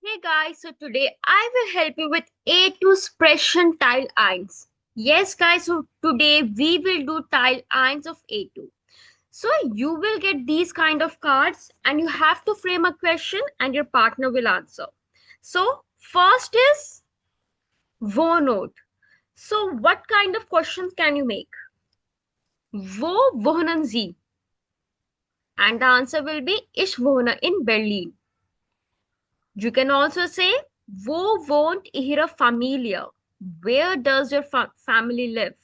Hey guys, so today I will help you with A2 Sprechen Teil 1. Yes guys, so today we will do Teil 1 of A2. So you will get these kind of cards and you have to frame a question and your partner will answer. So first is Wohnort. So what kind of questions can you make? Wo wohnen Sie? And the answer will be Ich wohne in Berlin. You can also say, Wo wohnt Ihre Familie? Where does your family live?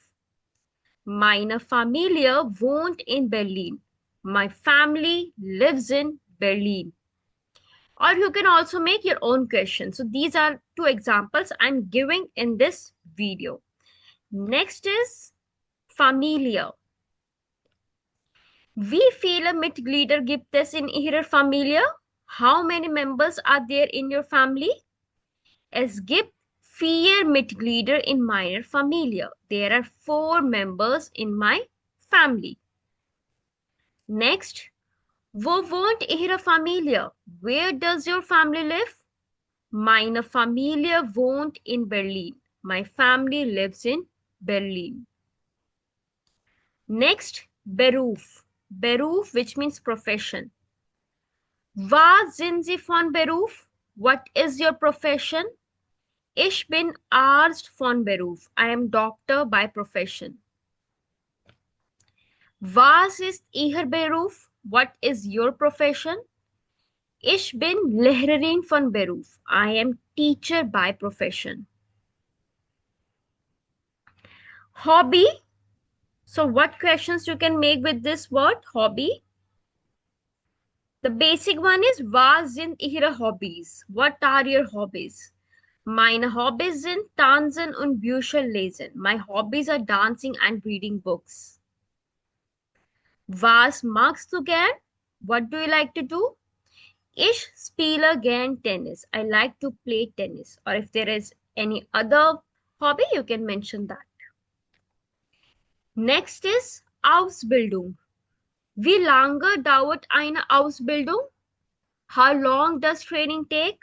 Meine Familie wohnt in Berlin. My family lives in Berlin. Or you can also make your own question. So these are two examples I'm giving in this video. Next is Familie. Wie viele Mitglieder gibt es in Ihrer Familie? How many members are there in your family? Es gibt 4 Mitglieder in meiner Familie. There are 4 members in my family. Next, wo wohnt Ihre Familie? Where does your family live? Meine Familie wohnt in Berlin. My family lives in Berlin. Next, Beruf. Beruf, which means profession. Was sind Sie von Beruf? What is your profession? Ich bin Arzt von Beruf. I am doctor by profession. Was ist Ihr Beruf? What is your profession? Ich bin Lehrerin von Beruf. I am teacher by profession. Hobby. So what questions you can make with this word, hobby? The basic one is, was sind Ihre Hobbys? What are your hobbies? Meine Hobbys sind Tanzen und Bücher lesen. My hobbies are dancing and reading books. Was magst du gern? What do you like to do? Ich spiele gern Tennis. I like to play tennis. Or if there is any other hobby, you can mention that. Next is Ausbildung. Wie lange dauert eine Ausbildung? How long does training take?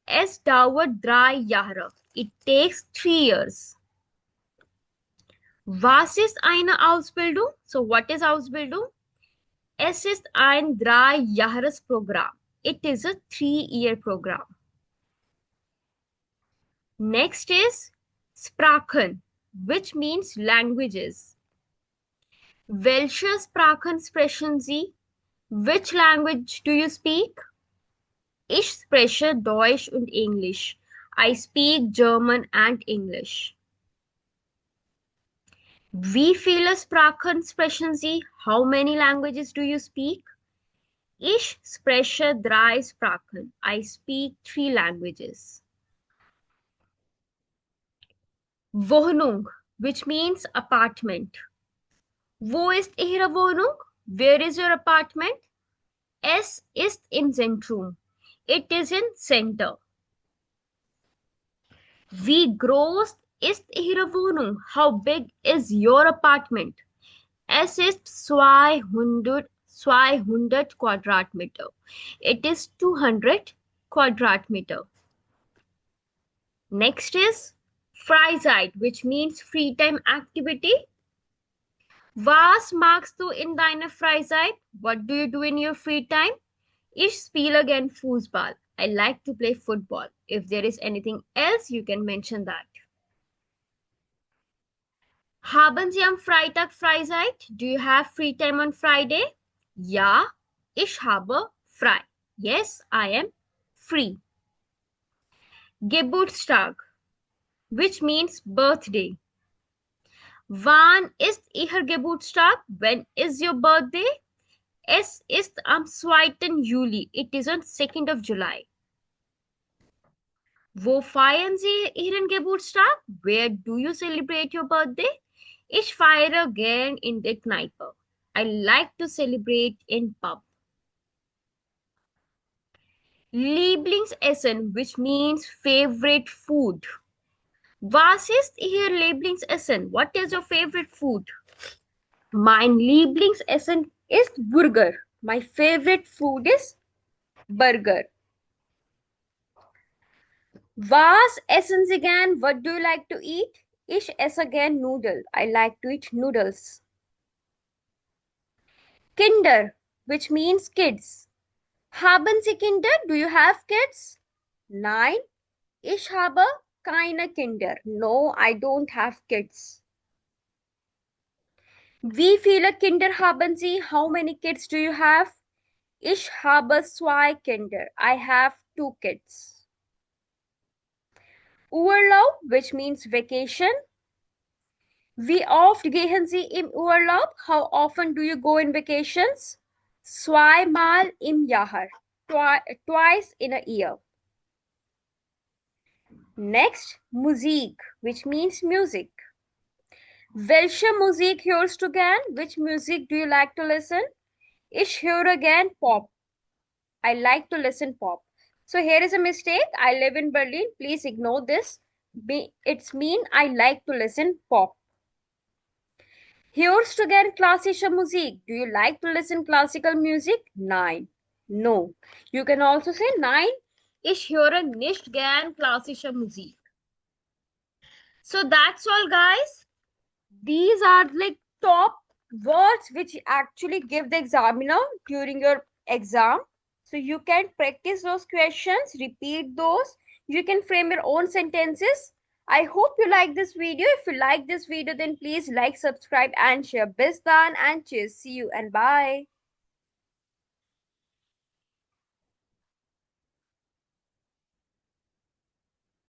Es dauert 3 Jahre. It takes 3 years. Was ist eine Ausbildung? So what is Ausbildung? Es ist ein 3-Jahres-Programm. It is a 3-year program. Next is Sprachen, which means languages. Welche Sprachen sprechen Sie? Which language do you speak? Ich spreche Deutsch und English. I speak German and English. Wie viele Sprachen sprechen Sie? How many languages do you speak? Ich spreche 3 Sprachen. I speak 3 languages. Wohnung, which means apartment. Wo ist Ihre Wohnung? Where is your apartment? Es ist im Zentrum. It is in center. Wie groß ist Ihre Wohnung? How big is your apartment? Es ist 200 Quadratmeter. It is 200 Quadratmeter. Next is Freizeit, which means free time activity. Was magst du in deiner Freizeit? What do you do in your free time? Ich spiele gern Fußball. I like to play football. If there is anything else, you can mention that. Haben Sie am Freitag Freizeit? Do you have free time on Friday? Ja, ich habe frei. Yes, I am free. Geburtstag, which means birthday. Wann ist Ihr Geburtstag? When is your birthday? Es ist am 2. Juli. It is on 2nd of July. Wo feiern Sie Ihren Geburtstag? Where do you celebrate your birthday? Ich feiere gern in der Kneipe. I like to celebrate in pub. Lieblingsessen, which means favorite food. Was ist Ihr Lieblingsessen? What is your favorite food? Mein Lieblingsessen ist Burger. My favorite food is burger. Was essence again? What do you like to eat? Ich esse again noodle. I like to eat noodles. Kinder, which means kids. Haben Sie Kinder? Do you have kids? Nein, ich habe keine Kinder. No, I don't have kids. Wie viele Kinder haben Sie? How many kids do you have? Ich habe zwei Kinder. I have two kids. Urlaub, which means vacation. Wie oft gehen Sie im Urlaub? How often do you go in vacations? Zweimal im Jahr. Twice in a year. Next, Musik, which means music. Welche Musik hörst du gern? Which music do you like to listen? Ich höre gern Pop. I like to listen pop. So here is a mistake. I live in Berlin. Please ignore this. It's mean I like to listen pop. Hörst du gern klassische Musik? Do you like to listen classical music? Nein. No. You can also say nein. Ich höre nicht gern klassische Musik. So that's all, guys. These are like top words which actually give the examiner during your exam. So you can practice those questions, repeat those. You can frame your own sentences. I hope you like this video. If you like this video, then please like, subscribe and share. Bis dann and cheers. See you and bye.